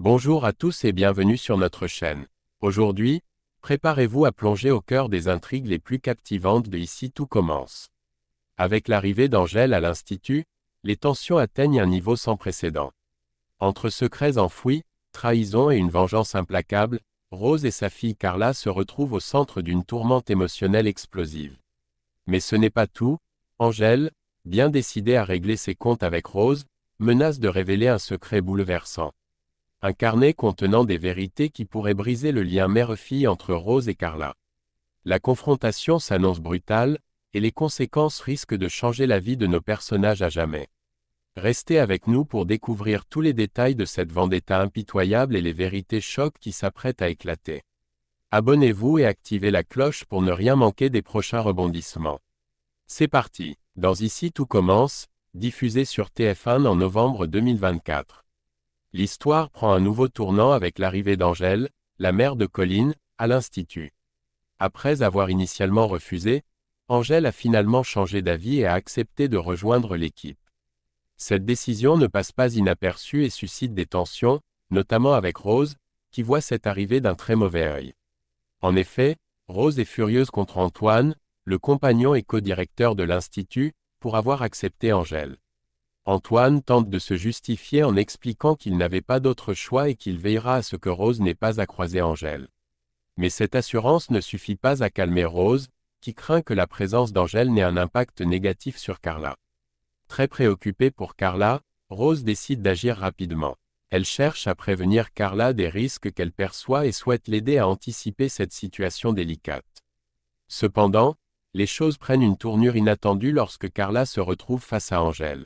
Bonjour à tous et bienvenue sur notre chaîne. Aujourd'hui, préparez-vous à plonger au cœur des intrigues les plus captivantes de Ici tout commence. Avec l'arrivée d'Angèle à l'Institut, les tensions atteignent un niveau sans précédent. Entre secrets enfouis, trahison et une vengeance implacable, Rose et sa fille Carla se retrouvent au centre d'une tourmente émotionnelle explosive. Mais ce n'est pas tout, Angèle, bien décidée à régler ses comptes avec Rose, menace de révéler un secret bouleversant. Un carnet contenant des vérités qui pourraient briser le lien mère-fille entre Rose et Carla. La confrontation s'annonce brutale, et les conséquences risquent de changer la vie de nos personnages à jamais. Restez avec nous pour découvrir tous les détails de cette vendetta impitoyable et les vérités chocs qui s'apprêtent à éclater. Abonnez-vous et activez la cloche pour ne rien manquer des prochains rebondissements. C'est parti, dans Ici tout commence, diffusé sur TF1 en novembre 2024. L'histoire prend un nouveau tournant avec l'arrivée d'Angèle, la mère de Colline, à l'Institut. Après avoir initialement refusé, Angèle a finalement changé d'avis et a accepté de rejoindre l'équipe. Cette décision ne passe pas inaperçue et suscite des tensions, notamment avec Rose, qui voit cette arrivée d'un très mauvais œil. En effet, Rose est furieuse contre Antoine, le compagnon et co-directeur de l'Institut, pour avoir accepté Angèle. Antoine tente de se justifier en expliquant qu'il n'avait pas d'autre choix et qu'il veillera à ce que Rose n'ait pas à croiser Angèle. Mais cette assurance ne suffit pas à calmer Rose, qui craint que la présence d'Angèle n'ait un impact négatif sur Carla. Très préoccupée pour Carla, Rose décide d'agir rapidement. Elle cherche à prévenir Carla des risques qu'elle perçoit et souhaite l'aider à anticiper cette situation délicate. Cependant, les choses prennent une tournure inattendue lorsque Carla se retrouve face à Angèle.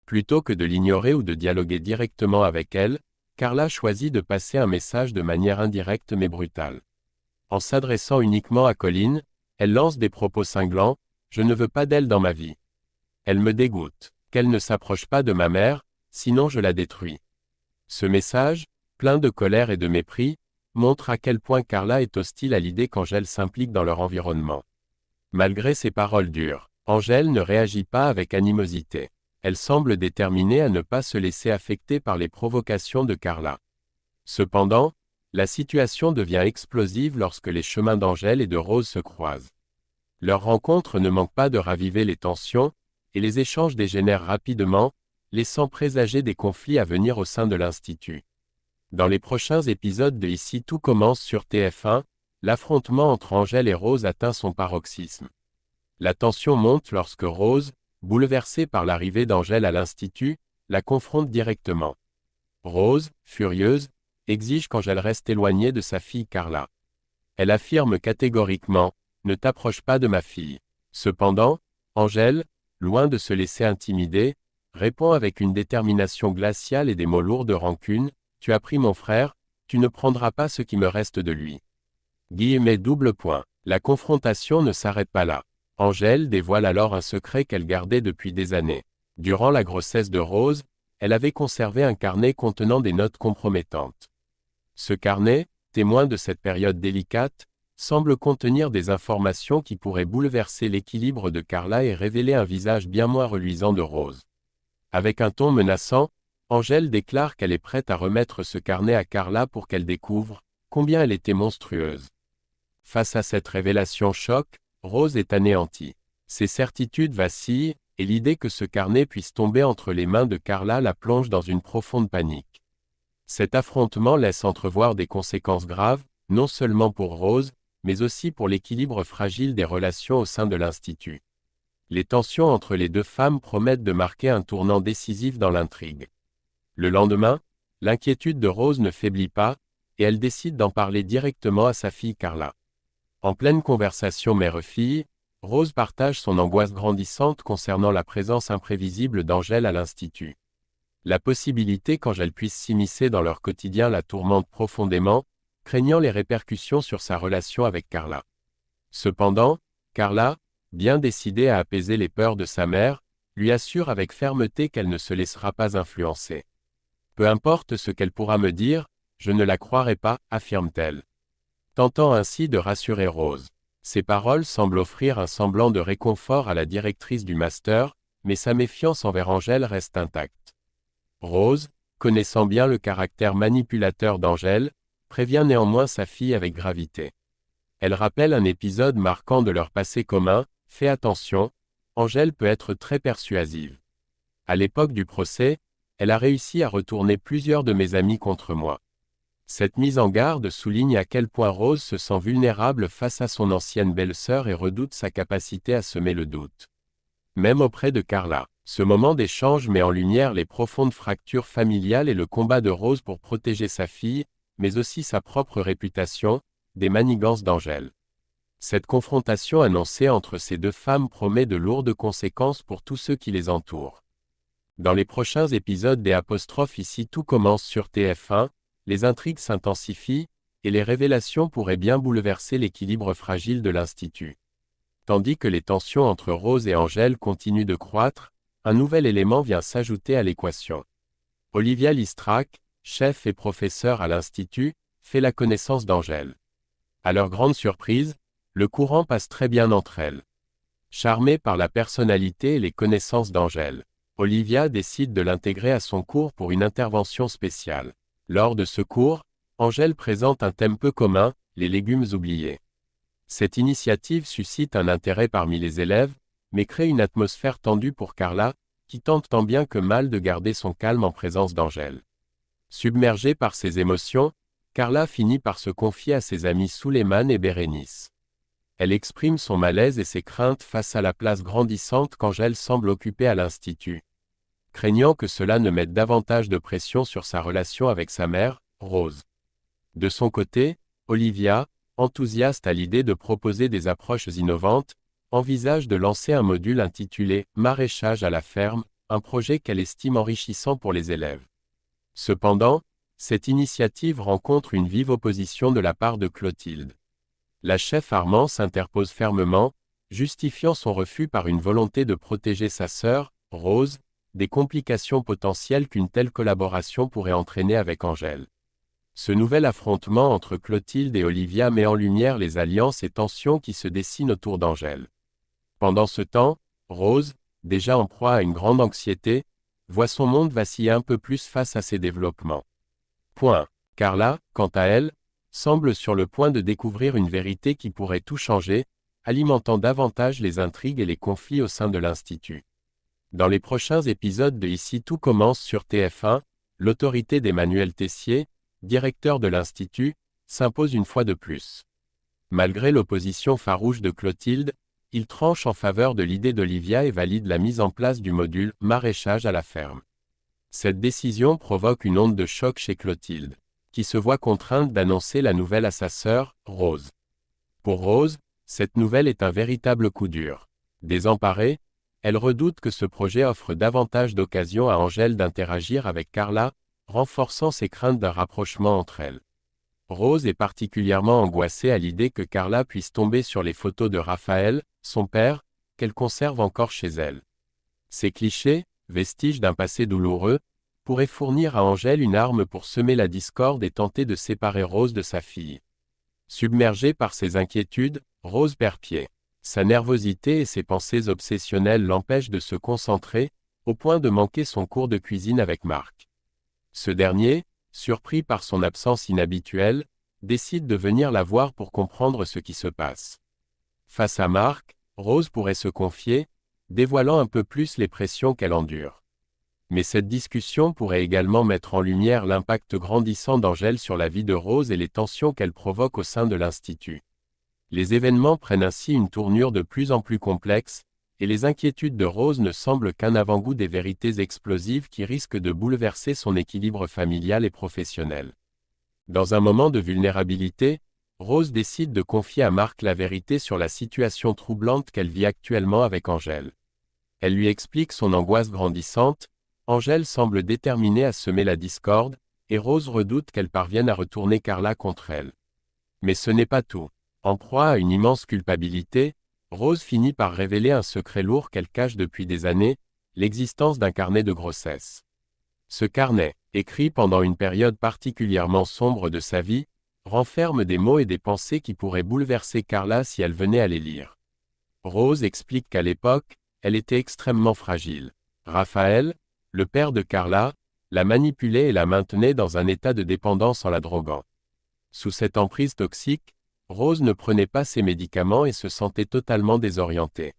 Plutôt que de l'ignorer ou de dialoguer directement avec elle, Carla choisit de passer un message de manière indirecte mais brutale. En s'adressant uniquement à Colline, elle lance des propos cinglants « Je ne veux pas d'elle dans ma vie. Elle me dégoûte. Qu'elle ne s'approche pas de ma mère, sinon je la détruis. » Ce message, plein de colère et de mépris, montre à quel point Carla est hostile à l'idée qu'Angèle s'implique dans leur environnement. Malgré ces paroles dures, Angèle ne réagit pas avec animosité. Elle semble déterminée à ne pas se laisser affecter par les provocations de Carla. Cependant, la situation devient explosive lorsque les chemins d'Angèle et de Rose se croisent. Leur rencontre ne manque pas de raviver les tensions, et les échanges dégénèrent rapidement, laissant présager des conflits à venir au sein de l'Institut. Dans les prochains épisodes de Ici tout commence sur TF1, l'affrontement entre Angèle et Rose atteint son paroxysme. La tension monte lorsque Rose, bouleversée par l'arrivée d'Angèle à l'Institut, la confronte directement. Rose, furieuse, exige qu'Angèle reste éloignée de sa fille Carla. Elle affirme catégoriquement « Ne t'approche pas de ma fille ». Cependant, Angèle, loin de se laisser intimider, répond avec une détermination glaciale et des mots lourds de rancune « Tu as pris mon frère, tu ne prendras pas ce qui me reste de lui ». Double point. La confrontation ne s'arrête pas là. Angèle dévoile alors un secret qu'elle gardait depuis des années. Durant la grossesse de Rose, elle avait conservé un carnet contenant des notes compromettantes. Ce carnet, témoin de cette période délicate, semble contenir des informations qui pourraient bouleverser l'équilibre de Carla et révéler un visage bien moins reluisant de Rose. Avec un ton menaçant, Angèle déclare qu'elle est prête à remettre ce carnet à Carla pour qu'elle découvre combien elle était monstrueuse. Face à cette révélation choc, Rose est anéantie. Ses certitudes vacillent, et l'idée que ce carnet puisse tomber entre les mains de Carla la plonge dans une profonde panique. Cet affrontement laisse entrevoir des conséquences graves, non seulement pour Rose, mais aussi pour l'équilibre fragile des relations au sein de l'Institut. Les tensions entre les deux femmes promettent de marquer un tournant décisif dans l'intrigue. Le lendemain, l'inquiétude de Rose ne faiblit pas, et elle décide d'en parler directement à sa fille Carla. En pleine conversation mère-fille, Rose partage son angoisse grandissante concernant la présence imprévisible d'Angèle à l'Institut. La possibilité qu'Angèle puisse s'immiscer dans leur quotidien la tourmente profondément, craignant les répercussions sur sa relation avec Carla. Cependant, Carla, bien décidée à apaiser les peurs de sa mère, lui assure avec fermeté qu'elle ne se laissera pas influencer. Peu importe ce qu'elle pourra me dire, je ne la croirai pas, affirme-t-elle. Tentant ainsi de rassurer Rose. Ces paroles semblent offrir un semblant de réconfort à la directrice du master, mais sa méfiance envers Angèle reste intacte. Rose, connaissant bien le caractère manipulateur d'Angèle, prévient néanmoins sa fille avec gravité. Elle rappelle un épisode marquant de leur passé commun: « Fais attention, Angèle peut être très persuasive. À l'époque du procès, elle a réussi à retourner plusieurs de mes amis contre moi. » Cette mise en garde souligne à quel point Rose se sent vulnérable face à son ancienne belle-sœur et redoute sa capacité à semer le doute. Même auprès de Carla. Ce moment d'échange met en lumière les profondes fractures familiales et le combat de Rose pour protéger sa fille, mais aussi sa propre réputation, des manigances d'Angèle. Cette confrontation annoncée entre ces deux femmes promet de lourdes conséquences pour tous ceux qui les entourent. Dans les prochains épisodes des ' Ici tout commence sur TF1, les intrigues s'intensifient, et les révélations pourraient bien bouleverser l'équilibre fragile de l'Institut. Tandis que les tensions entre Rose et Angèle continuent de croître, un nouvel élément vient s'ajouter à l'équation. Olivia Listrac, chef et professeur à l'Institut, fait la connaissance d'Angèle. À leur grande surprise, le courant passe très bien entre elles. Charmée par la personnalité et les connaissances d'Angèle, Olivia décide de l'intégrer à son cours pour une intervention spéciale. Lors de ce cours, Angèle présente un thème peu commun, les légumes oubliés. Cette initiative suscite un intérêt parmi les élèves, mais crée une atmosphère tendue pour Carla, qui tente tant bien que mal de garder son calme en présence d'Angèle. Submergée par ses émotions, Carla finit par se confier à ses amis Suleiman et Bérénice. Elle exprime son malaise et ses craintes face à la place grandissante qu'Angèle semble occuper à l'Institut. Craignant que cela ne mette davantage de pression sur sa relation avec sa mère, Rose. De son côté, Olivia, enthousiaste à l'idée de proposer des approches innovantes, envisage de lancer un module intitulé « Maraîchage à la ferme », un projet qu'elle estime enrichissant pour les élèves. Cependant, cette initiative rencontre une vive opposition de la part de Clotilde. La chef Armand s'interpose fermement, justifiant son refus par une volonté de protéger sa sœur, Rose, des complications potentielles qu'une telle collaboration pourrait entraîner avec Angèle. Ce nouvel affrontement entre Clotilde et Olivia met en lumière les alliances et tensions qui se dessinent autour d'Angèle. Pendant ce temps, Rose, déjà en proie à une grande anxiété, voit son monde vaciller un peu plus face à ces développements. Carla, quant à elle, semble sur le point de découvrir une vérité qui pourrait tout changer, alimentant davantage les intrigues et les conflits au sein de l'Institut. Dans les prochains épisodes de Ici tout commence sur TF1, l'autorité d'Emmanuel Tessier, directeur de l'Institut, s'impose une fois de plus. Malgré l'opposition farouche de Clotilde, il tranche en faveur de l'idée d'Olivia et valide la mise en place du module « Maraîchage à la ferme ». Cette décision provoque une onde de choc chez Clotilde, qui se voit contrainte d'annoncer la nouvelle à sa sœur, Rose. Pour Rose, cette nouvelle est un véritable coup dur. Désemparée, elle redoute que ce projet offre davantage d'occasions à Angèle d'interagir avec Carla, renforçant ses craintes d'un rapprochement entre elles. Rose est particulièrement angoissée à l'idée que Carla puisse tomber sur les photos de Raphaël, son père, qu'elle conserve encore chez elle. Ces clichés, vestiges d'un passé douloureux, pourraient fournir à Angèle une arme pour semer la discorde et tenter de séparer Rose de sa fille. Submergée par ses inquiétudes, Rose perd pied. Sa nervosité et ses pensées obsessionnelles l'empêchent de se concentrer, au point de manquer son cours de cuisine avec Marc. Ce dernier, surpris par son absence inhabituelle, décide de venir la voir pour comprendre ce qui se passe. Face à Marc, Rose pourrait se confier, dévoilant un peu plus les pressions qu'elle endure. Mais cette discussion pourrait également mettre en lumière l'impact grandissant d'Angèle sur la vie de Rose et les tensions qu'elle provoque au sein de l'Institut. Les événements prennent ainsi une tournure de plus en plus complexe, et les inquiétudes de Rose ne semblent qu'un avant-goût des vérités explosives qui risquent de bouleverser son équilibre familial et professionnel. Dans un moment de vulnérabilité, Rose décide de confier à Marc la vérité sur la situation troublante qu'elle vit actuellement avec Angèle. Elle lui explique son angoisse grandissante, Angèle semble déterminée à semer la discorde, et Rose redoute qu'elle parvienne à retourner Carla contre elle. Mais ce n'est pas tout. En proie à une immense culpabilité, Rose finit par révéler un secret lourd qu'elle cache depuis des années, l'existence d'un carnet de grossesse. Ce carnet, écrit pendant une période particulièrement sombre de sa vie, renferme des mots et des pensées qui pourraient bouleverser Carla si elle venait à les lire. Rose explique qu'à l'époque, elle était extrêmement fragile. Raphaël, le père de Carla, la manipulait et la maintenait dans un état de dépendance en la droguant. Sous cette emprise toxique, Rose ne prenait pas ses médicaments et se sentait totalement désorientée.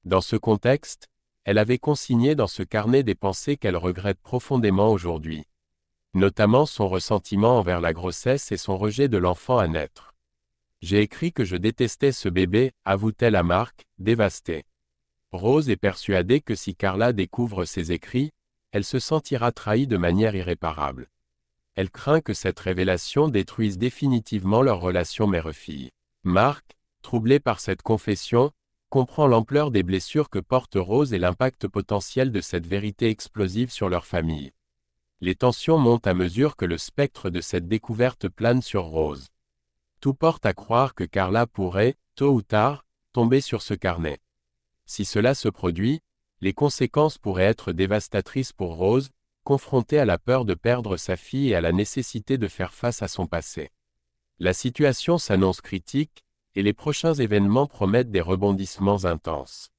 Dans ce contexte, elle avait consigné dans ce carnet des pensées qu'elle regrette profondément aujourd'hui. Notamment son ressentiment envers la grossesse et son rejet de l'enfant à naître. J'ai écrit que je détestais ce bébé, avoue-t-elle à Mark, dévastée. Rose est persuadée que si Carla découvre ses écrits, elle se sentira trahie de manière irréparable. Elle craint que cette révélation détruise définitivement leur relation mère-fille. Mark, troublé par cette confession, comprend l'ampleur des blessures que porte Rose et l'impact potentiel de cette vérité explosive sur leur famille. Les tensions montent à mesure que le spectre de cette découverte plane sur Rose. Tout porte à croire que Carla pourrait, tôt ou tard, tomber sur ce carnet. Si cela se produit, les conséquences pourraient être dévastatrices pour Rose, confrontée à la peur de perdre sa fille et à la nécessité de faire face à son passé. La situation s'annonce critique, et les prochains événements promettent des rebondissements intenses.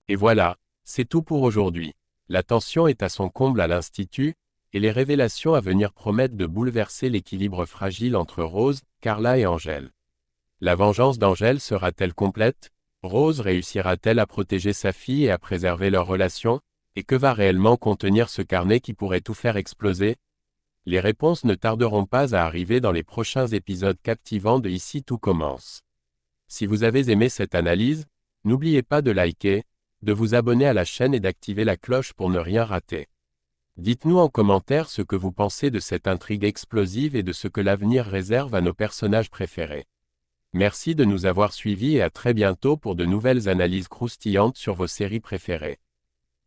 Et voilà, c'est tout pour aujourd'hui. La tension est à son comble à l'Institut, et les révélations à venir promettent de bouleverser l'équilibre fragile entre Rose, Carla et Angèle. La vengeance d'Angèle sera-t-elle complète? Rose réussira-t-elle à protéger sa fille et à préserver leur relation? Et que va réellement contenir ce carnet qui pourrait tout faire exploser? Les réponses ne tarderont pas à arriver dans les prochains épisodes captivants de Ici tout commence. Si vous avez aimé cette analyse, n'oubliez pas de liker, de vous abonner à la chaîne et d'activer la cloche pour ne rien rater. Dites-nous en commentaire ce que vous pensez de cette intrigue explosive et de ce que l'avenir réserve à nos personnages préférés. Merci de nous avoir suivis et à très bientôt pour de nouvelles analyses croustillantes sur vos séries préférées.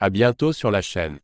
À bientôt sur la chaîne.